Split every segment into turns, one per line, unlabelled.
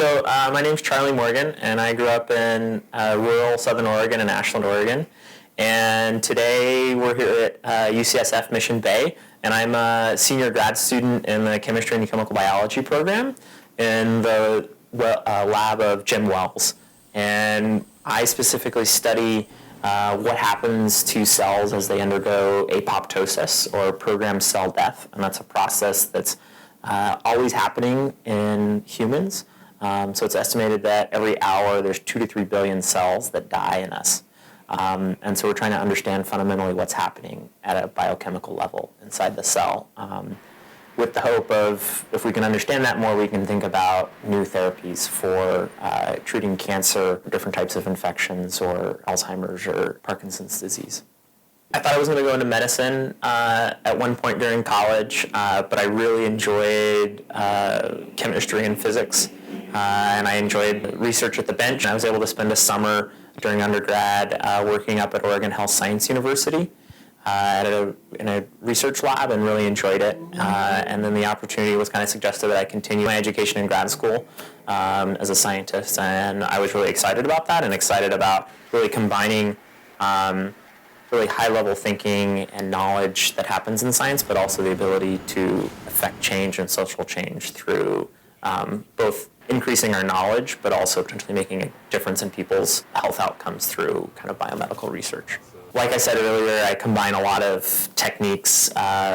My name's Charlie Morgan, and I grew up in rural Southern Oregon and Ashland, Oregon. And today we're here at UCSF Mission Bay, and I'm a senior grad student in the chemistry and chemical biology program in the lab of Jim Wells. And I specifically study what happens to cells as they undergo apoptosis, or programmed cell death, and that's a process that's always happening in humans. So it's estimated that every hour there's 2 to 3 billion cells that die in us. And so we're trying to understand fundamentally what's happening at a biochemical level inside the cell, with the hope of, if we can understand that more, we can think about new therapies for treating cancer, different types of infections, or Alzheimer's or Parkinson's disease. I thought I was going to go into medicine at one point during college, but I really enjoyed chemistry and physics, and I enjoyed research at the bench. I was able to spend a summer during undergrad working up at Oregon Health Science University in a research lab, and really enjoyed it. And then the opportunity was kind of suggested that I continue my education in grad school as a scientist, and I was really excited about that, and excited about really combining really high-level thinking and knowledge that happens in science, but also the ability to affect change and social change through both increasing our knowledge, but also potentially making a difference in people's health outcomes through kind of biomedical research. Like I said earlier, I combine a lot of techniques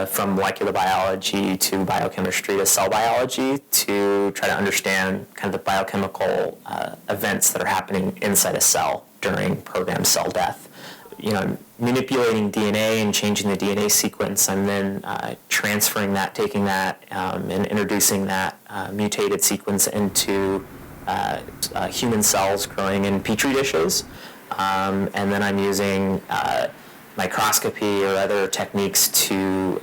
from molecular biology to biochemistry to cell biology to try to understand kind of the biochemical events that are happening inside a cell during programmed cell death. Manipulating DNA and changing the DNA sequence, and then transferring that, taking that, and introducing that mutated sequence into human cells growing in petri dishes. And then I'm using microscopy or other techniques to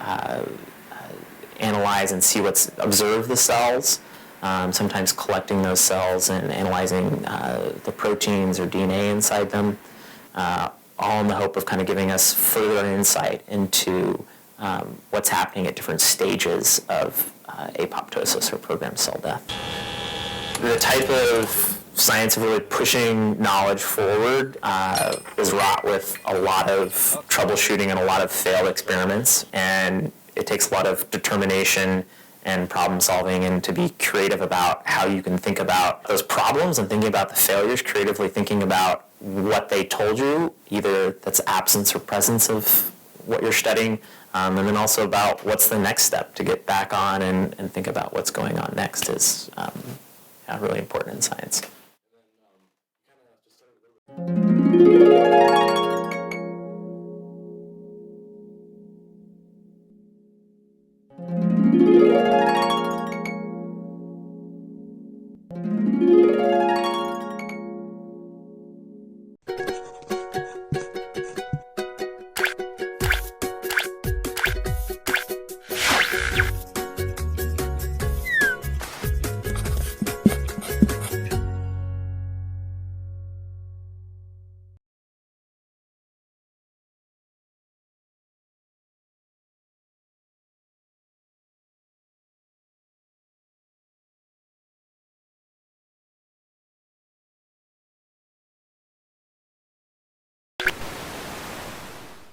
analyze and observe the cells, sometimes collecting those cells and analyzing the proteins or DNA inside them, all in the hope of kind of giving us further insight into what's happening at different stages of apoptosis or programmed cell death. The type of science of really pushing knowledge forward is wrought with a lot of troubleshooting and a lot of failed experiments, and it takes a lot of determination and problem solving, and to be creative about how you can think about those problems and thinking about the failures, creatively thinking about what they told you, either that's absence or presence of what you're studying, and then also about what's the next step to get back on and think about what's going on next is really important in science.